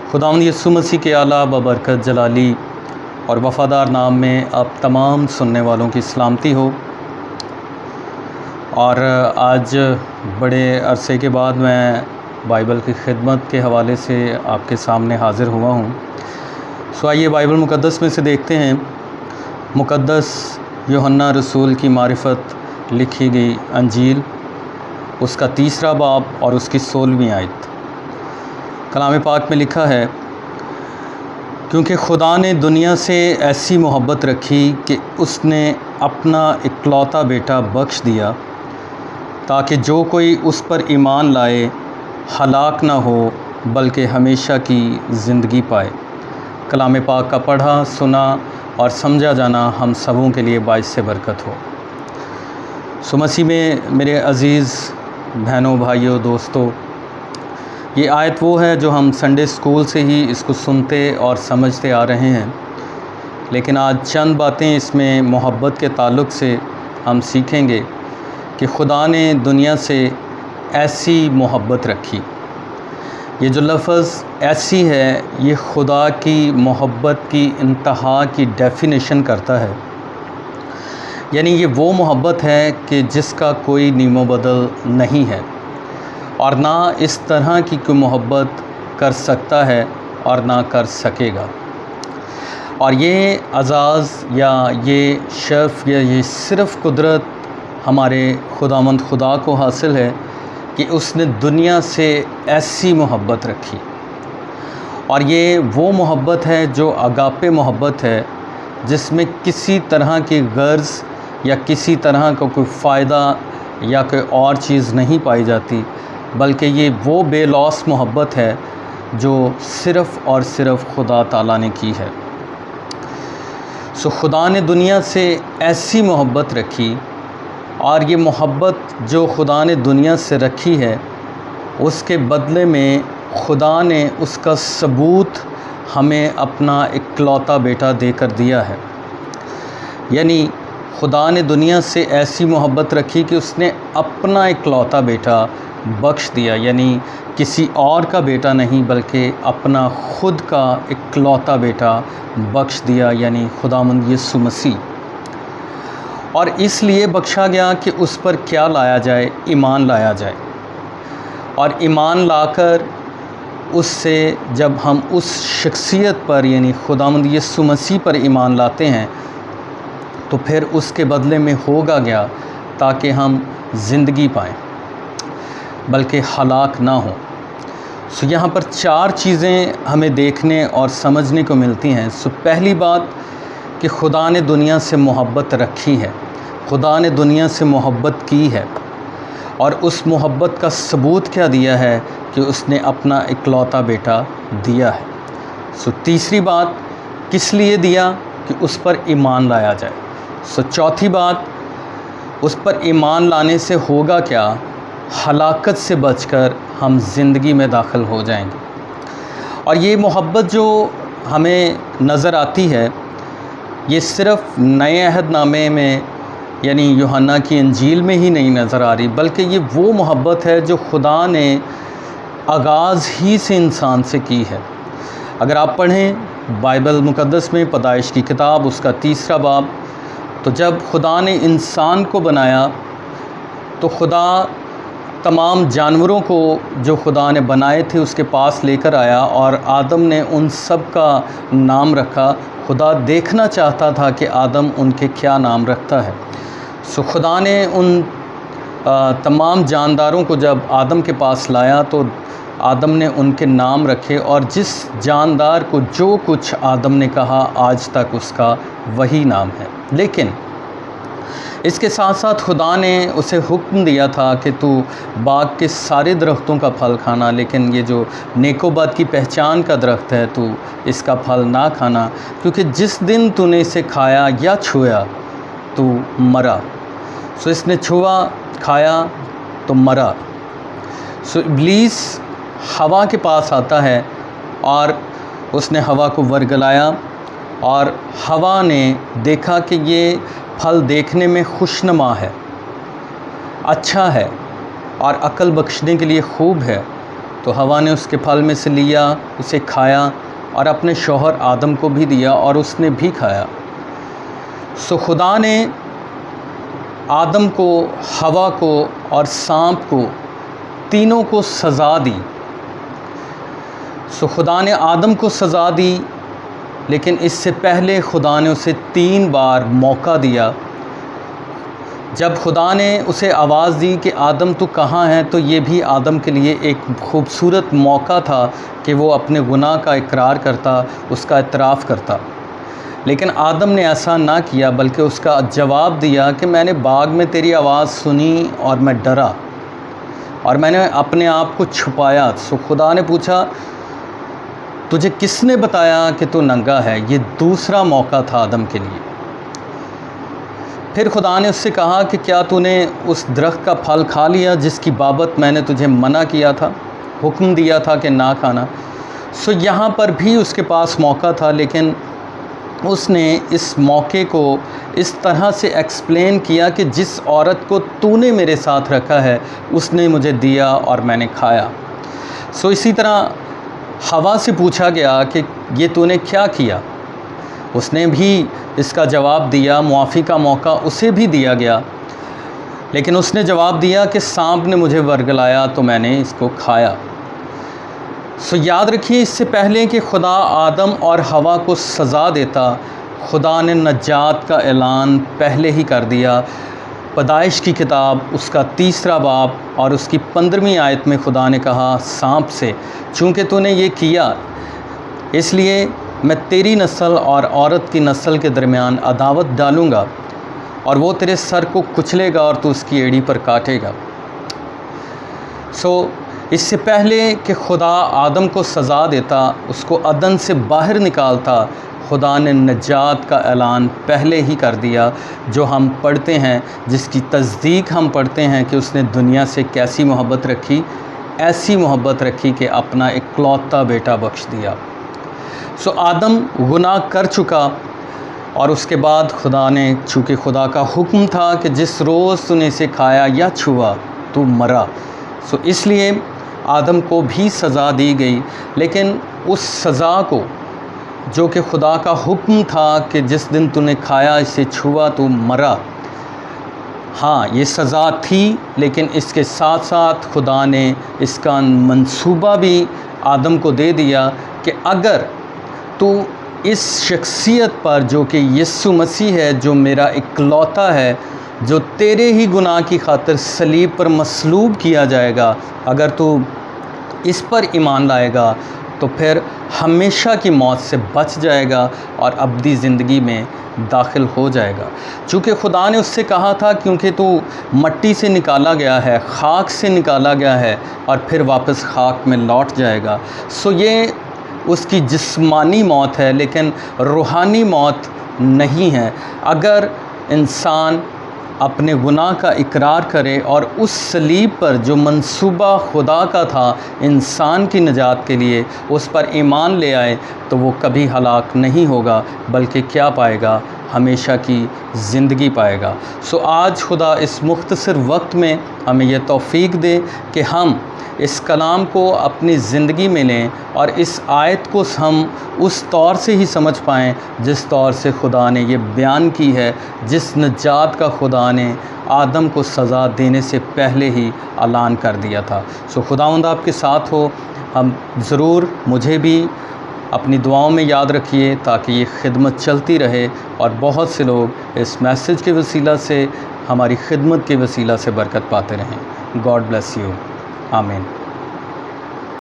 खुदावंद यीशु मसीह के आला बबरकत जलाली और वफ़ादार नाम में अब तमाम सुनने वालों की सलामती हो। और आज बड़े अरसे के बाद मैं बाइबल की खिदमत के हवाले से आपके सामने हाज़िर हुआ हूँ। सो आइए बाइबल मुक़द्दस में से देखते हैं मुक़द्दस यूहन्ना रसूल की मारिफत लिखी गई अंजील, उसका 3 बाब और उसकी 16वीं आयत। कलाम पाक में लिखा है, क्योंकि खुदा ने दुनिया से ऐसी मोहब्बत रखी कि उसने अपना इकलौता बेटा बख्श दिया ताकि जो कोई उस पर ईमान लाए हलाक ना हो बल्कि हमेशा की ज़िंदगी पाए। कलाम पाक का पढ़ा, सुना और समझा जाना हम सबों के लिए बाइस से बरकत हो। सो मसीह में मेरे अज़ीज़ बहनों, भाइयों, दोस्तों, ये आयत वो है जो हम संडे स्कूल से ही इसको सुनते और समझते आ रहे हैं, लेकिन आज चंद बातें इसमें मोहब्बत के ताल्लुक़ से हम सीखेंगे कि खुदा ने दुनिया से ऐसी मोहब्बत रखी। ये जो लफ्ज़ ऐसी है, ये खुदा की मोहब्बत की इंतहा की डेफिनेशन करता है। यानी ये वो मोहब्बत है कि जिसका कोई नीमो बदल नहीं है और ना इस तरह की कोई मोहब्बत कर सकता है और ना कर सकेगा। और ये अज़ाज़ या ये शर्फ़ या ये सिर्फ़ कुदरत हमारे खुदावंद खुदा को हासिल है कि उसने दुनिया से ऐसी मोहब्बत रखी। और ये वो मोहब्बत है जो अगापे मोहब्बत है, जिसमें किसी तरह की गर्ज़ या किसी तरह का कोई फ़ायदा या कोई और चीज़ नहीं पाई जाती, बल्कि ये वो बेलौस मोहब्बत है जो सिर्फ़ और सिर्फ़ खुदा ताला ने की है। सो खुदा ने दुनिया से ऐसी मोहब्बत रखी, और ये मोहब्बत जो खुदा ने दुनिया से रखी है, उसके बदले में खुदा ने उसका सबूत हमें अपना इकलौता बेटा देकर दिया है। यानी खुदा ने दुनिया से ऐसी मोहब्बत रखी कि उसने अपना इकलौता बेटा बख्श दिया, यानी किसी और का बेटा नहीं बल्कि अपना खुद का इकलौता बेटा बख्श दिया, यानी खुदावंद यीशु मसीह। और इसलिए बख्शा गया कि उस पर क्या लाया जाए, ईमान लाया जाए। और ईमान लाकर उससे जब हम उस शख्सियत पर यानी खुदावंद यीशु मसीह पर ईमान लाते हैं, तो फिर उसके बदले में होगा क्या, ताकि हम ज़िंदगी पाएँ बल्कि हलाक ना हो। सो यहाँ पर 4 चीज़ें हमें देखने और समझने को मिलती हैं। सो पहली बात कि खुदा ने दुनिया से मोहब्बत रखी है, खुदा ने दुनिया से मोहब्बत की है, और उस मोहब्बत का सबूत क्या दिया है कि उसने अपना इकलौता बेटा दिया है। सो तीसरी बात, किस लिए दिया, कि उस पर ईमान लाया जाए। सो चौथी बात, उस पर ईमान लाने से होगा क्या, हलाकत से बचकर हम ज़िंदगी में दाखिल हो जाएंगे। और ये मोहब्बत जो हमें नज़र आती है, ये सिर्फ़ नए अहदनामे में यानी यूहन्ना की अंजील में ही नहीं नज़र आ रही, बल्कि ये वो मोहब्बत है जो खुदा ने आगाज़ ही से इंसान से की है। अगर आप पढ़ें बाइबल मुक़द्दस में पैदाइश की किताब, उसका 3 बाब, तो जब खुदा ने इंसान को बनाया तो खुदा तमाम जानवरों को जो खुदा ने बनाए थे उसके पास लेकर आया और आदम ने उन सब का नाम रखा। खुदा देखना चाहता था कि आदम उनके क्या नाम रखता है। सो खुदा ने उन तमाम जानदारों को जब आदम के पास लाया तो आदम ने उनके नाम रखे, और जिस जानदार को जो कुछ आदम ने कहा आज तक उसका वही नाम है। लेकिन इसके साथ साथ खुदा ने उसे हुक्म दिया था कि तू बाग के सारे दरख्तों का फल खाना, लेकिन ये जो नेकोबद की पहचान का दरख्त है, तू इसका फल ना खाना, क्योंकि जिस दिन तूने इसे खाया या छुआ तू मरा। सो इसने छुआ, खाया तो मरा। सो इब्लीस हवा के पास आता है और उसने हवा को वर्गलाया, और हवा ने देखा कि ये फल देखने में खुशनुमा है, अच्छा है और अक्ल बख्शने के लिए खूब है, तो हवा ने उसके फल में से लिया, उसे खाया और अपने शौहर आदम को भी दिया और उसने भी खाया। सो खुदा ने आदम को, हवा को और सांप को, तीनों को सज़ा दी। सो खुदा ने आदम को सज़ा दी, लेकिन इससे पहले खुदा ने उसे 3 बार मौका दिया। जब खुदा ने उसे आवाज़ दी कि आदम तू कहाँ है, तो ये भी आदम के लिए एक खूबसूरत मौका था कि वो अपने गुनाह का इकरार करता, उसका इतराफ़ करता। लेकिन आदम ने ऐसा ना किया, बल्कि उसका जवाब दिया कि मैंने बाग में तेरी आवाज़ सुनी और मैं डरा और मैंने अपने आप को छुपाया। सो खुदा ने पूछा, तुझे किसने बताया कि तू नंगा है? ये दूसरा मौका था आदम के लिए। फिर खुदा ने उससे कहा कि क्या तूने उस दरख्त का फल खा लिया जिसकी बाबत मैंने तुझे मना किया था, हुक्म दिया था कि ना खाना? सो यहाँ पर भी उसके पास मौका था, लेकिन उसने इस मौके को इस तरह से एक्सप्लेन किया कि जिस औरत को तूने मेरे साथ रखा है उसने मुझे दिया और मैंने खाया। सो इसी तरह हवा से पूछा गया कि ये तूने क्या किया? उसने भी इसका जवाब दिया, मुआफ़ी का मौका उसे भी दिया गया, लेकिन उसने जवाब दिया कि सांप ने मुझे वर्गलाया तो मैंने इसको खाया। सो याद रखिए, इससे पहले कि खुदा आदम और हवा को सज़ा देता, खुदा ने नजात का ऐलान पहले ही कर दिया। पैदाइश की किताब उसका 3 बाब और उसकी 15वीं आयत में खुदा ने कहा सांप से, चूँकि तूने ये किया इसलिए मैं तेरी नस्ल और औरत की नस्ल के दरमियान अदावत डालूँगा और वो तेरे सर को कुचलेगा और तू उसकी एड़ी पर काटेगा। सो इससे पहले कि खुदा आदम को सज़ा देता, उसको अदन से बाहर निकालता, खुदा ने नजात का ऐलान पहले ही कर दिया, जो हम पढ़ते हैं, जिसकी तस्दीक हम पढ़ते हैं कि उसने दुनिया से कैसी मोहब्बत रखी, ऐसी मोहब्बत रखी कि अपना इकलौता बेटा बख्श दिया। सो आदम गुनाह कर चुका और उसके बाद खुदा ने, चूँकि खुदा का हुक्म था कि जिस रोज़ तूने इसे खाया या छुआ तू मरा, सो इसलिए आदम को भी सज़ा दी गई। लेकिन उस सज़ा को, जो कि खुदा का हुक्म था कि जिस दिन तूने खाया, इसे छुआ तो मरा, हाँ ये सज़ा थी, लेकिन इसके साथ साथ खुदा ने इसका मंसूबा भी आदम को दे दिया कि अगर तू इस शख्सियत पर, जो कि यीशु मसीह है, जो मेरा इकलौता है, जो तेरे ही गुनाह की खातिर सलीब पर मसलूब किया जाएगा, अगर तू इस पर ईमान लाएगा तो फिर हमेशा की मौत से बच जाएगा और अब्दी ज़िंदगी में दाखिल हो जाएगा। चूँकि खुदा ने उससे कहा था, क्योंकि तू मट्टी से निकाला गया है, खाक से निकाला गया है और फिर वापस खाक में लौट जाएगा। सो ये उसकी जिस्मानी मौत है, लेकिन रूहानी मौत नहीं है। अगर इंसान अपने गुनाह का इकरार करे और उस सलीब पर, जो मंसूबा खुदा का था इंसान की निजात के लिए, उस पर ईमान ले आए, तो वो कभी हलाक नहीं होगा, बल्कि क्या पाएगा? हमेशा की ज़िंदगी पाएगा। सो आज खुदा इस मुख्तसर वक्त में हमें यह तौफीक दे कि हम इस कलाम को अपनी ज़िंदगी में लें और इस आयत को हम उस तौर से ही समझ पाएँ जिस तौर से खुदा ने ये बयान की है, जिस निजात का खुदा ने आदम को सज़ा देने से पहले ही ऐलान कर दिया था। सो खुदावंद आपके साथ हो। हम ज़रूर, मुझे भी अपनी दुआओं में याद रखिए, ताकि ये खिदमत चलती रहे और बहुत से लोग इस मैसेज के वसीला से, हमारी खिदमत के वसीला से बरकत पाते रहें। God bless you. आमीन।